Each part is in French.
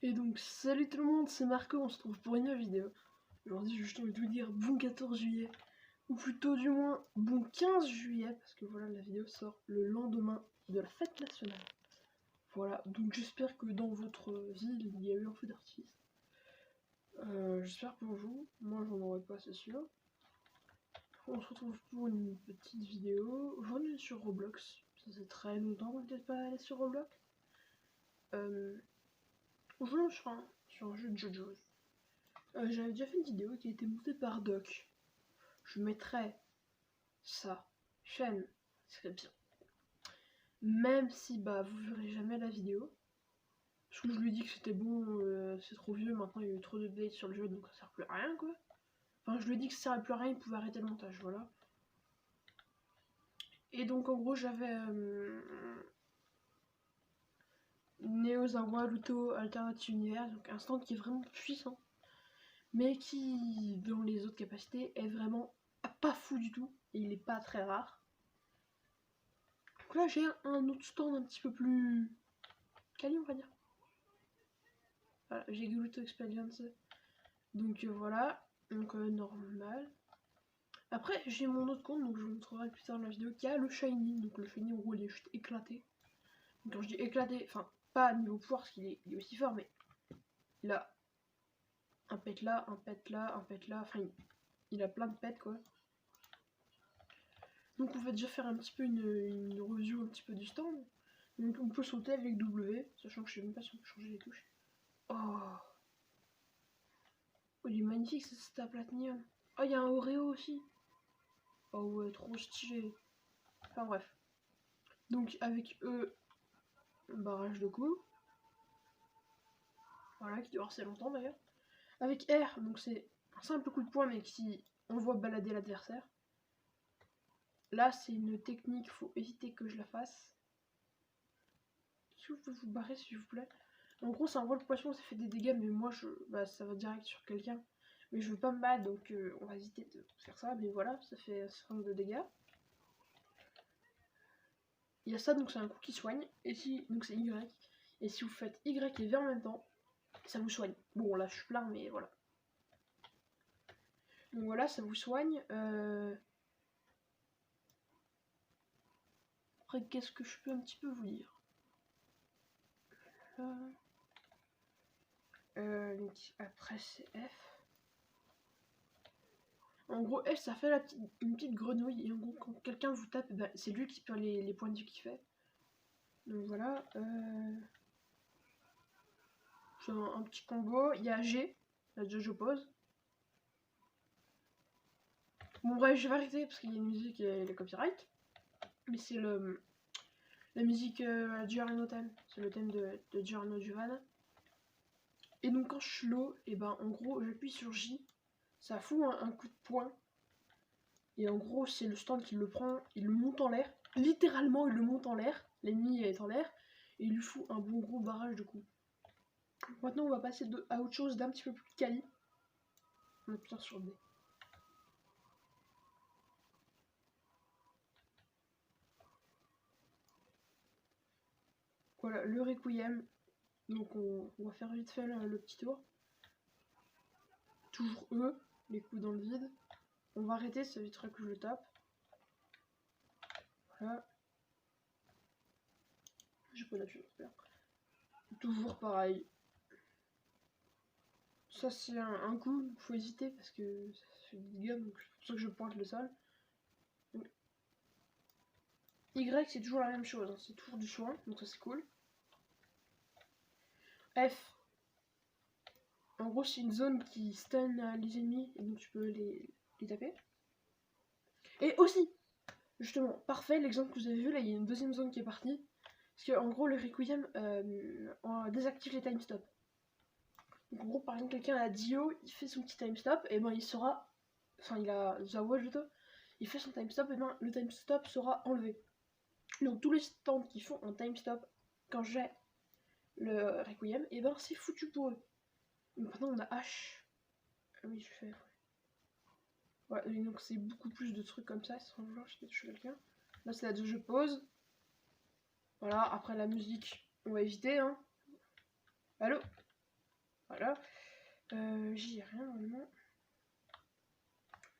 Et donc salut tout le monde, c'est Marco, on se trouve pour une nouvelle vidéo. Aujourd'hui j'ai juste envie de vous dire bon 14 juillet, ou plutôt du moins bon 15 juillet, parce que voilà, la vidéo sort le lendemain de la fête nationale. Voilà, donc j'espère que dans votre ville il y a eu un feu d'artifice. J'espère pour vous, moi j'en aurais pas, c'est sûr. On se retrouve pour une petite vidéo. Aujourd'hui on est sur Roblox, ça fait très longtemps qu'on n'était pas allé sur Roblox. Aujourd'hui sur un jeu de JoJo's. J'avais déjà fait une vidéo qui a été montée par Doc. Je mettrai sa chaîne description. Même si bah vous verrez jamais la vidéo. Parce que je lui ai dit que c'était bon, c'est trop vieux, maintenant il y a eu trop d'updates sur le jeu donc ça sert plus à rien quoi. Enfin je lui ai dit que ça servait plus à rien, il pouvait arrêter le montage, voilà. Et donc en gros j'avais Neo Zawaruto Alternative Universe, donc un stand qui est vraiment puissant. Mais qui dans les autres capacités est vraiment pas fou du tout. Et il est pas très rare. Donc là j'ai un autre stand un petit peu plus quali on va dire. Voilà, j'ai Gluto Experience. Donc voilà, donc normal. Après j'ai mon autre compte, donc je vous montrerai plus tard dans la vidéo, qui a le Shiny. Donc le Shiny en gros il est juste éclaté. Donc quand je dis éclaté, enfin pas niveau pouvoir parce qu'il est aussi fort, mais il a un pet là, un pet là, un pet là, enfin il a plein de pets quoi. Donc on va déjà faire un petit peu une review un petit peu du stand. Donc on peut sauter avec W, sachant que je sais même pas si on peut changer les touches. Oh, il est magnifique ce Star Platinum. Oh, il y a un Oreo aussi. Oh ouais, trop stylé. Enfin bref. Donc avec E, barrage de coups. Voilà, qui doit rester longtemps d'ailleurs. Avec R, donc c'est un simple coup de poing mais qui envoie balader l'adversaire. Là c'est une technique, faut éviter que je la fasse. Si vous pouvez vous barrer s'il vous plaît. En gros c'est un vol poisson, ça fait des dégâts mais moi ça va direct sur quelqu'un. Mais je veux pas me battre donc on va éviter de faire ça. Mais voilà, ça fait un certain nombre de dégâts. Il y a ça, donc c'est un coup qui soigne. Et si, donc c'est Y. Et si vous faites Y et V en même temps, ça vous soigne. Bon là je suis plein mais voilà. Donc voilà, ça vous soigne. Après qu'est-ce que je peux un petit peu vous dire? Donc après c'est F. En gros F ça fait une petite grenouille et en gros quand quelqu'un vous tape, bah, c'est lui qui perd les points de vie qu'il fait. Donc voilà. C'est un petit combo. Il y a G, la JoJo pose. Bon bref je vais arrêter parce qu'il y a une musique et les copyright. Mais c'est la musique Giorno thème. C'est le thème de Giorno Giovanna. Et donc quand je suis low, et ben en gros j'appuie sur J, ça fout un coup de poing. Et en gros c'est le stand qui le prend, il le monte en l'air. Littéralement il le monte en l'air, l'ennemi est en l'air, et il lui fout un bon gros barrage de coups. Maintenant on va passer à autre chose d'un petit peu plus quali. On appuie sur B. Voilà, le Requiem. Donc on va faire vite fait le petit tour. Toujours E, les coups dans le vide. On va arrêter, ça évitera que je le tape. Voilà. J'ai pas d'appuyer, j'espère. Toujours pareil. Ça c'est un coup, faut hésiter parce que ça fait des dégâts, donc c'est pour ça que je pointe le sol. Donc, Y c'est toujours la même chose, hein. C'est toujours du soin, donc ça c'est cool. F. En gros c'est une zone qui stun les ennemis et donc tu peux les taper. Et aussi, justement, parfait, l'exemple que vous avez vu, là il y a une deuxième zone qui est partie. Parce que en gros le Requiem désactive les time stop. Donc en gros par exemple quelqu'un a Dio, il fait son petit time stop, et ben il sera. Enfin il a Zawa plutôt, il fait son time stop, et ben le time stop sera enlevé. Donc tous les stands qui font un time stop quand j'ai le Requiem, et ben c'est foutu pour eux. Donc maintenant on a H. Ah oui je fais. Ouais, et donc c'est beaucoup plus de trucs comme ça, sans vouloir je touche quelqu'un. Là c'est la je pose. Voilà, après la musique, on va éviter hein. Allô? Voilà. J'y ai rien normalement.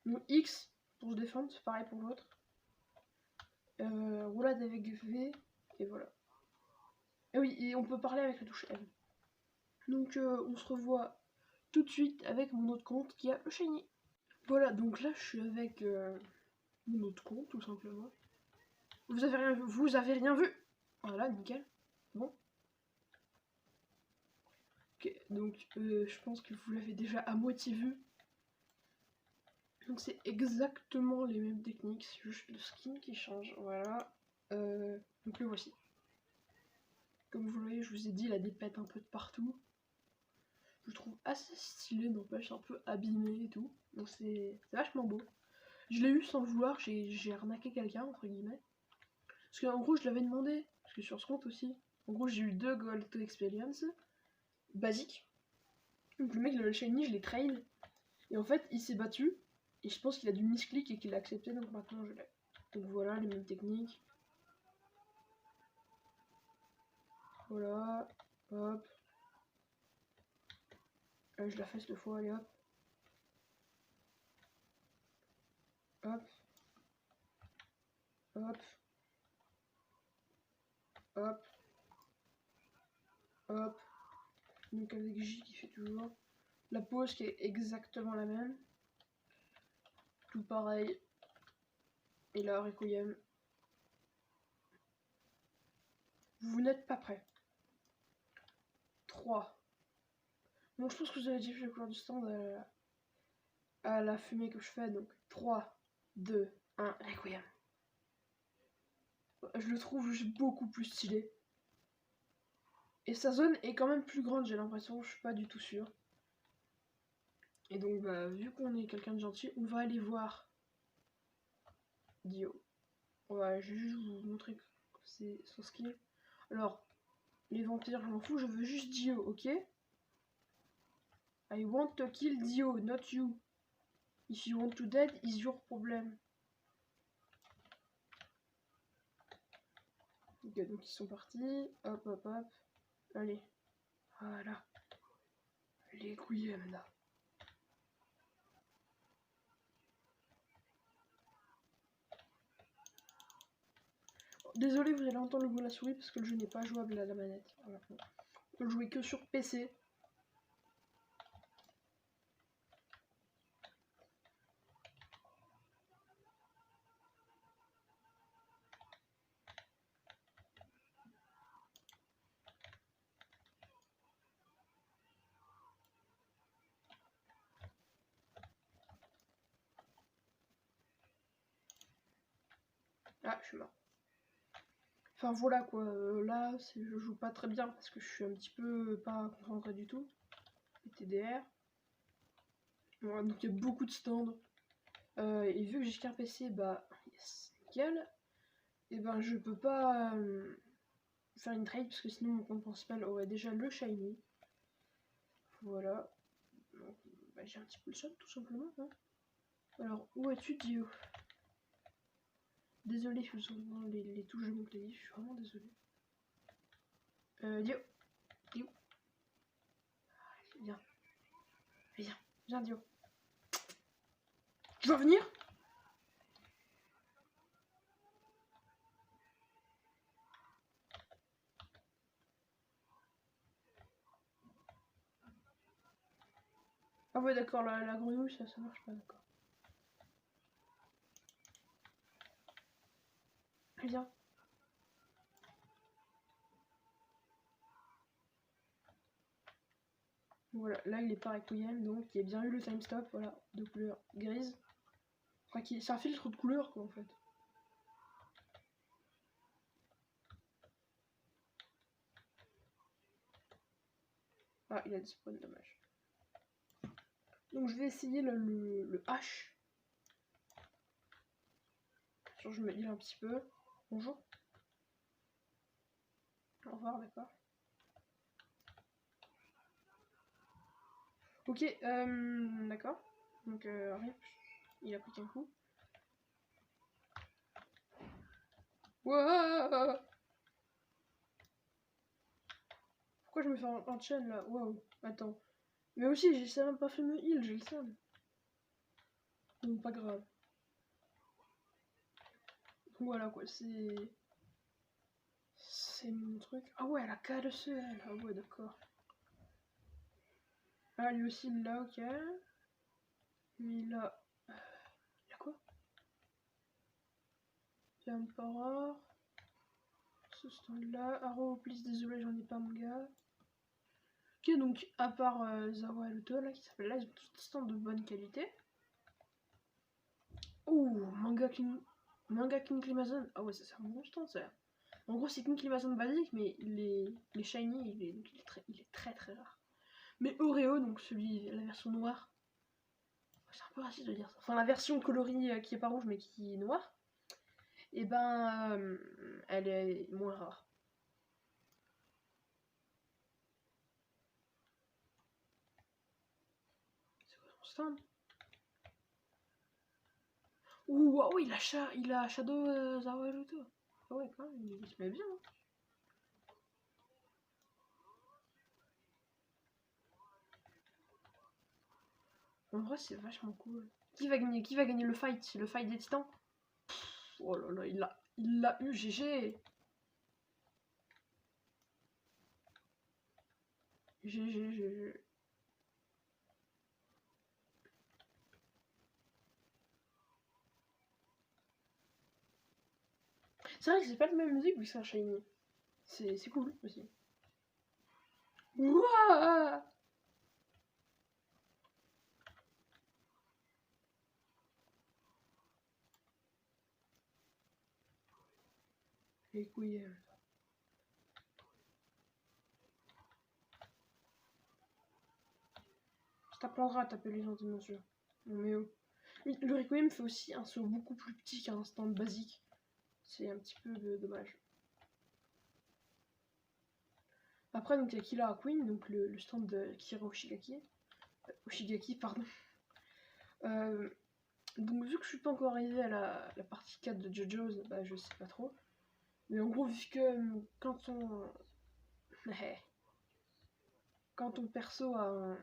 Donc X pour se défendre, c'est pareil pour l'autre. Roulade avec V, et voilà. Et oui, et on peut parler avec la touche M. Donc on se revoit tout de suite avec mon autre compte qui a le shiny. Voilà, donc là je suis avec mon autre compte tout simplement. Vous avez rien vu. Voilà, nickel. Bon. Ok, donc je pense que vous l'avez déjà à moitié vu. Donc c'est exactement les mêmes techniques, c'est juste le skin qui change. Voilà. Donc le voici. Comme vous le voyez, je vous ai dit, il a des pets un peu de partout. Je le trouve assez stylé, n'empêche un peu abîmé et tout. Donc c'est vachement beau. Je l'ai eu sans le vouloir, j'ai arnaqué quelqu'un, entre guillemets. Parce qu'en gros, je l'avais demandé, parce que sur ce compte aussi. En gros, j'ai eu 2 Gold to Experience basiques. Donc le mec, le shiny, je l'ai train. Et en fait, il s'est battu. Et je pense qu'il a dû misclick et qu'il a accepté, donc maintenant je l'ai. Donc voilà, les mêmes techniques. Voilà, hop. Je la fais cette fois, allez hop. Hop. Hop. Hop. Hop. Donc avec J qui fait toujours. La pause qui est exactement la même. Tout pareil. Et là, Requiem. Vous n'êtes pas prêts. 3. Bon, je pense que vous avez déjà vu la couleur du stand à la fumée que je fais. Donc 3, 2, 1, Requiem. Je le trouve juste beaucoup plus stylé. Et sa zone est quand même plus grande, j'ai l'impression. Je suis pas du tout sûre. Et donc, bah, vu qu'on est quelqu'un de gentil, on va aller voir Dio. Ouais, je vais juste vous montrer que c'est son skill. Alors, les vampires, je m'en fous, je veux juste Dio, ok? I want to kill Dio, not you. If you want to dead, is your problem. Ok, donc ils sont partis. Hop, hop, hop. Allez. Voilà. Les couilles, là. Désolé, vous allez entendre le bruit de la souris parce que le jeu n'est pas jouable à la manette. Voilà. On peut le jouer que sur PC. Ah, je suis mort. Enfin voilà quoi, là je joue pas très bien parce que je suis un petit peu pas concentré du tout. TDR. Voilà, donc il y a beaucoup de stands. Et vu que j'ai qu'un PC, bah yes, nickel. Et ben je peux pas faire une trade parce que sinon mon compte principal aurait déjà le shiny. Voilà. Donc, bah, j'ai un petit peu le seum tout simplement. Hein. Alors où es-tu Dio? Désolé, je vous entends les touches de mon clavier, je suis vraiment désolé. Dio. Dio. Viens. Viens. Viens Dio. Tu vas venir? Ah ouais d'accord, la grenouille ça marche pas d'accord. Viens. Voilà, là il est pas requiem, donc il y a bien eu le time stop, voilà, de couleur grise. Enfin, c'est un filtre de couleur quoi en fait. Ah, il a des spawns, dommage. Donc je vais essayer le H. Je me heal un petit peu. Bonjour. Au revoir, d'accord. Ok, d'accord. Donc, rip, il a pris qu'un coup. Wow. Pourquoi je me fais un chaîne là? Waouh, attends. Mais aussi, j'ai même pas fait me heal, j'ai le seum. Donc pas grave. Donc voilà quoi, c'est mon truc. Ah ouais, elle a K de CL. Ah ouais, d'accord. Ah, lui aussi, là, ok. Lui, là. Il y a quoi? Emperor. Ce stand-là. Arrow, please, désolé, j'en ai pas, mon gars. Ok, donc, à part Zawa et Luto, là, qui s'appelle là, ils ont tous des stands de bonne qualité. Ouh, Manga King Climazon. Ah ouais, ça c'est un bon stand, ça. En gros, c'est King Climazon basique, mais les shiny, il est très très rare. Mais Oreo, donc la version noire, c'est un peu raciste de dire ça. Enfin, la version coloris qui est pas rouge mais qui est noire, et ben, elle est moins rare. C'est quoi son stand? Ouh, oh, il a Shadow Zawaruto. Ah ouais, quand même, il se met bien. Hein. En vrai, c'est vachement cool. Qui va gagner? Qui va gagner le fight? Le fight des titans? Oh là là, il l'a eu, GG. GG. C'est vrai que c'est pas la même musique vu que c'est un shiny. C'est cool aussi. Ouah! Les couilles. Je t'apprendrai à taper les gens bien sûr. Mais oh. Oui, le Requiem fait aussi un saut beaucoup plus petit qu'un stand basique. C'est un petit peu dommage. Après, donc il y a Killer Queen, donc le stand de Kira Oshigaki. Oshigaki, pardon. Donc vu que je suis pas encore arrivé à la partie 4 de JoJo's, bah je sais pas trop. Mais en gros, vu que quand on... quand ton perso a un...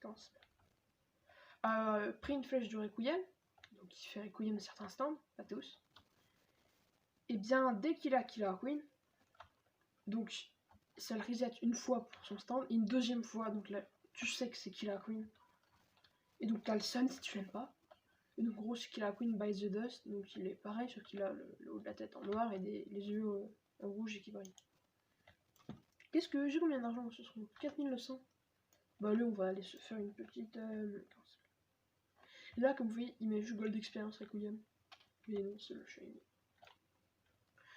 Comment ça s'appelle pris une flèche du Requiem, donc il fait Requiem à certains stands, pas tous. Et bien dès qu'il a Killer Queen, donc ça le reset une fois pour son stand, et une deuxième fois, donc là tu sais que c'est Killer Queen. Et donc t'as le sun si tu l'aimes pas. Et donc en gros c'est Killer Queen by the Dust, donc il est pareil, sauf qu'il a le haut de la tête en noir et les yeux en rouge et qui brillent. Qu'est-ce que j'ai combien d'argent ce soir? 4900. Bah là on va aller se faire une petite... Là comme vous voyez il met juste Gold Experience Requiem. Mais non c'est le shiny.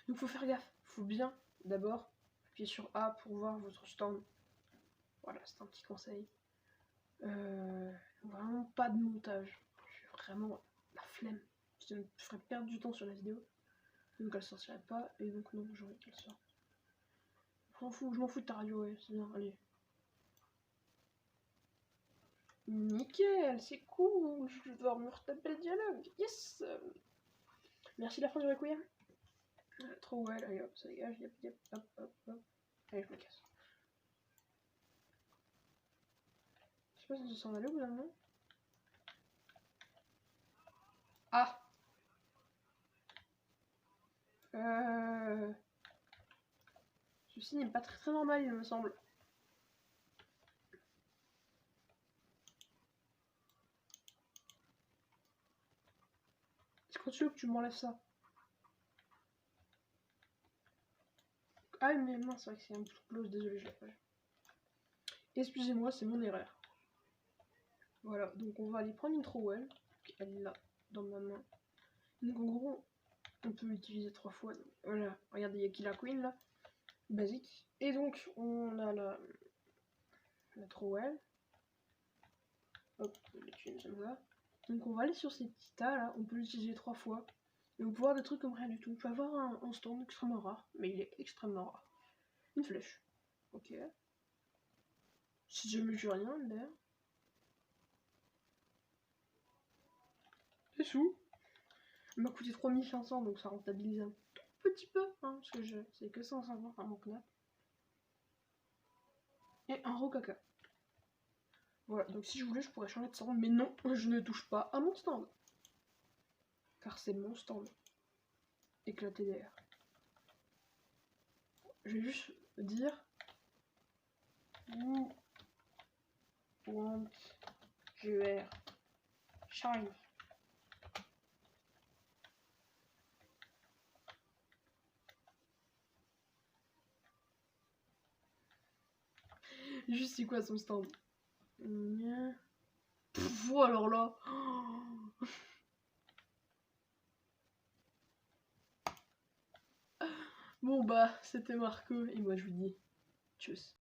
Donc faut faire gaffe, faut bien d'abord appuyer sur A pour voir votre stand. Voilà, c'est un petit conseil. Vraiment pas de montage. J'ai vraiment la flemme. Je me ferais perdre du temps sur la vidéo. Donc elle sortirait pas, et donc non, j'aurais qu'elle sorte. Je m'en fous de ta radio, ouais, c'est bien, allez. Nickel, c'est cool, je vais devoir me retaper le dialogue, yes. Merci la fin du requiem. Trop ouais, allez hop, ça dégage, yep, hop. Allez, je me casse. Je sais pas si on s'en allait au bout d'un moment. Ah Ceci n'est pas très normal, il me semble. Est-ce que tu veux que tu m'enlèves ça? Ah mais non, c'est vrai que c'est un petit close, désolé, je l'ai pas vu. Excusez-moi, c'est mon erreur. Voilà, donc on va aller prendre une trowel. Elle est là, dans ma main. Donc en gros, on peut l'utiliser 3 fois. Donc, voilà, regardez, il y a Killer Queen là, basique. Et donc on a la trowel. Hop, l'étude, ça me va. Donc on va aller sur ces petits tas là, on peut l'utiliser 3 fois. Et on peut voir des trucs comme rien du tout. On peut avoir un stand extrêmement rare, mais il est extrêmement rare. Une flèche. Ok. Si je me jure rien d'ailleurs. Des sous. Il m'a coûté 3500 donc ça rentabilise un tout petit peu. Hein, parce que c'est que 150 à mon knap. et un Rokaka. Voilà, donc si je voulais, je pourrais changer de stand, mais non, je ne touche pas à mon stand. Car c'est mon stand. Éclaté d'air. Je vais juste dire... Who want your shine? Juste c'est quoi son stand? Pff, alors là. Bon bah c'était Marco et moi je vous dis tchuss.